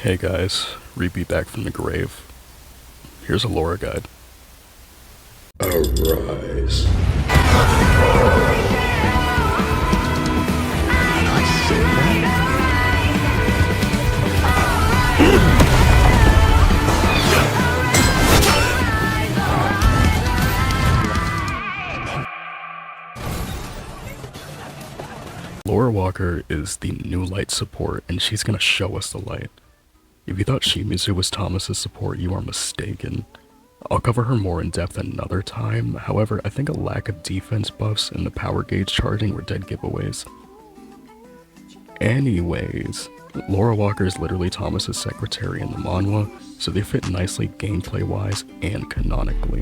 Hey guys, Repeat back from the grave. Here's a lore guide. Arise. Laura Walker is the new light support, and she's gonna show us the light. If you thought Shimizu was Thomas's support, you are mistaken. I'll cover her more in depth another time, however, I think a lack of defense buffs and the power gauge charging were dead giveaways. Anyways, Laura Walker is literally Thomas's secretary in the manhwa, so they fit nicely gameplay wise and canonically.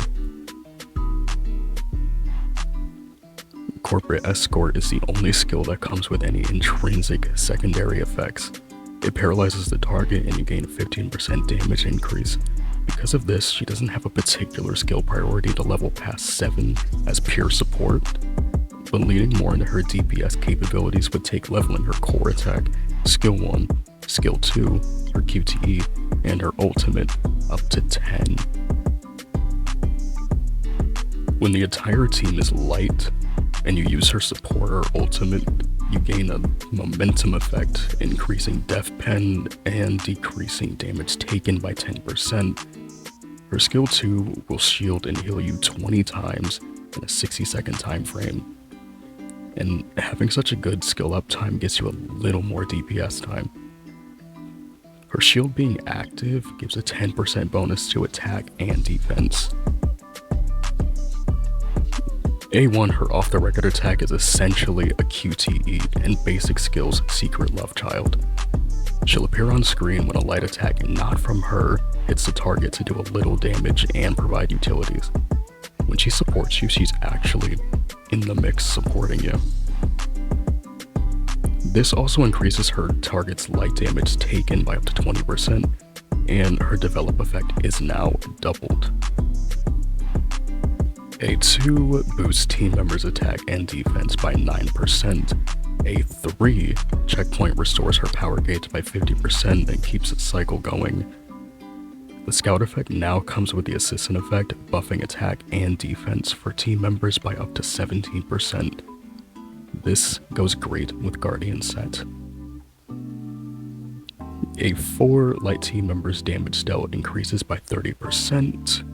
Corporate Escort is the only skill that comes with any intrinsic secondary effects. It paralyzes the target and you gain a 15% damage increase. Because of this, she doesn't have a particular skill priority to level past 7 as pure support, but leading more into her DPS capabilities would take leveling her core attack, skill 1, skill 2, her QTE, and her ultimate up to 10. When the entire team is light, and you use her support or ultimate, you gain a momentum effect, increasing def pen and decreasing damage taken by 10%. Her skill 2 will shield and heal you 20 times in a 60-second time frame. And having such a good skill uptime gets you a little more DPS time. Her shield being active gives a 10% bonus to attack and defense. A1, her off-the-record attack is essentially a QTE and basic skills secret love child. She'll appear on screen when a light attack not from her hits the target to do a little damage and provide utilities. When she supports you, she's actually in the mix supporting you. This also increases her target's light damage taken by up to 20%, and her develop effect is now doubled. A2 boosts team members' attack and defense by 9%. A3 checkpoint restores her power gauge by 50% and keeps the cycle going. The scout effect now comes with the assistant effect, buffing attack and defense for team members by up to 17%. This goes great with Guardian set. A4 light team members' damage dealt increases by 30%.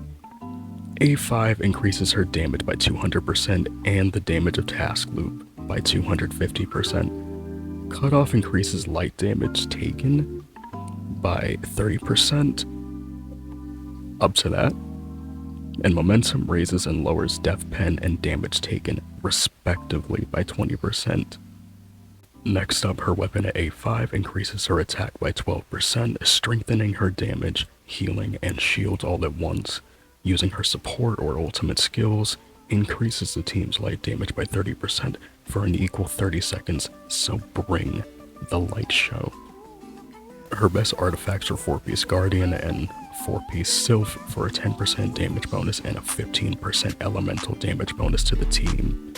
A5 increases her damage by 200% and the damage of task loop by 250%. Cutoff increases light damage taken by 30% up to that, and momentum raises and lowers def pen and damage taken respectively by 20%. Next up, her weapon at A5 increases her attack by 12%, strengthening her damage, healing, and shield all at once. Using her support or ultimate skills increases the team's light damage by 30% for an equal 30 seconds, so bring the light show. Her best artifacts are 4-piece Guardian and 4-piece Sylph for a 10% damage bonus and a 15% elemental damage bonus to the team.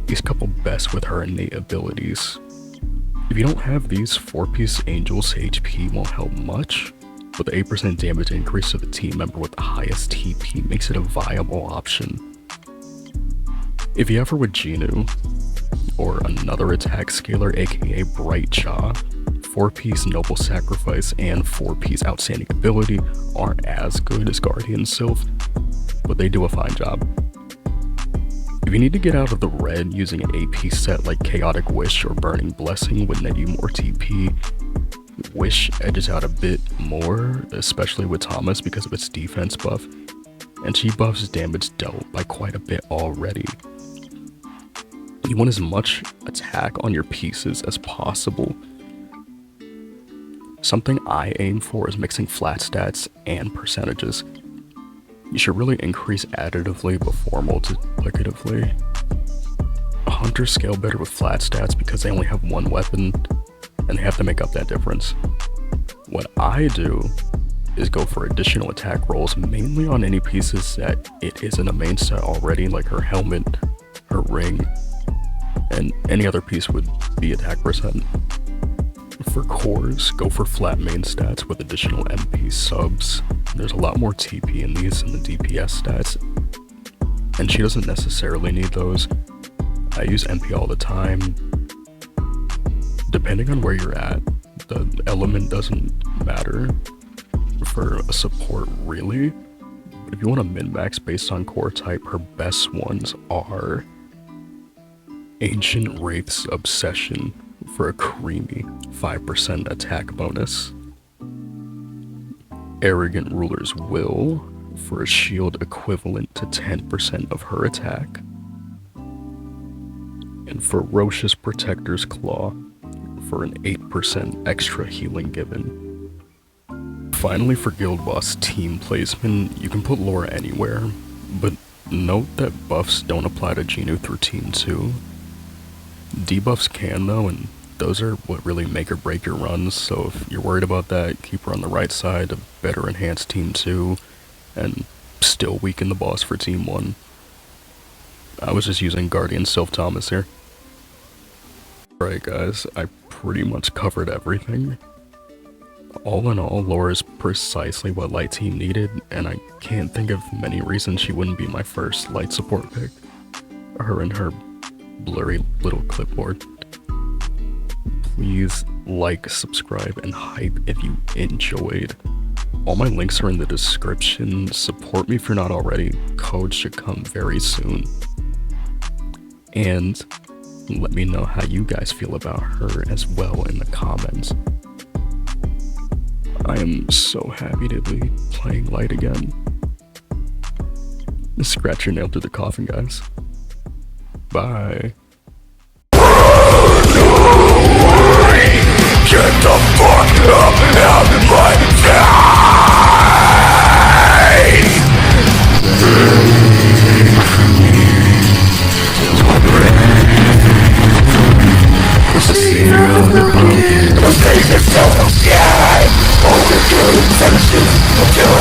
These couple best with her innate abilities. If you don't have these, 4-piece Angel's HP won't help much, but the 8% damage increase to the team member with the highest TP makes it a viable option. If you ever with Genu, or another attack scaler aka Bright Jaw, 4-piece Noble Sacrifice and 4-piece Outstanding Ability aren't as good as Guardian Sylph, but they do a fine job. If you need to get out of the red using an AP set like Chaotic Wish or Burning Blessing would net you more TP, Wish edges out a bit more, especially with Thomas because of its defense buff, and she buffs damage dealt by quite a bit already. You want as much attack on your pieces as possible. Something I aim for is mixing flat stats and percentages. You should really increase additively before multiplicatively. Hunters scale better with flat stats because they only have one weapon, and they have to make up that difference. What I do is go for additional attack rolls, mainly on any pieces that it isn't a main set already, like her helmet, her ring, and any other piece would be attack percent. for cores, go for flat main stats with additional MP subs. There's a lot more TP in these than the DPS stats, and she doesn't necessarily need those. I use MP all the time. Depending on where you're at, the element doesn't matter for a support really. But if you want to min-max based on core type, her best ones are Ancient Wraith's Obsession for a creamy 5% attack bonus, Arrogant Ruler's Will for a shield equivalent to 10% of her attack, and Ferocious Protector's Claw for an 8% extra healing given. Finally, for Guild Boss team placement, you can put Laura anywhere, but note that buffs don't apply to Genu through Team 2. Debuffs can though, and those are what really make or break your runs, so if you're worried about that, keep her on the right side to better enhance Team 2, and still weaken the boss for Team 1. I was just using Guardian Sylph Thomas here. Alright guys, I pretty much covered everything. All in all, Laura's precisely what Light Team needed, and I can't think of many reasons she wouldn't be my first Light support pick. Her and her blurry little clipboard. Please like, subscribe, and hype if you enjoyed. All my links are in the description. Support me if you're not already. Codes should come very soon. And let me know how you guys feel about her as well in the comments. I am so happy to be playing Light again. Scratch your nail through the coffin, guys. Bye. Get the fuck up out of my face! The fear of the broken, the faith is so scared. All the good senses until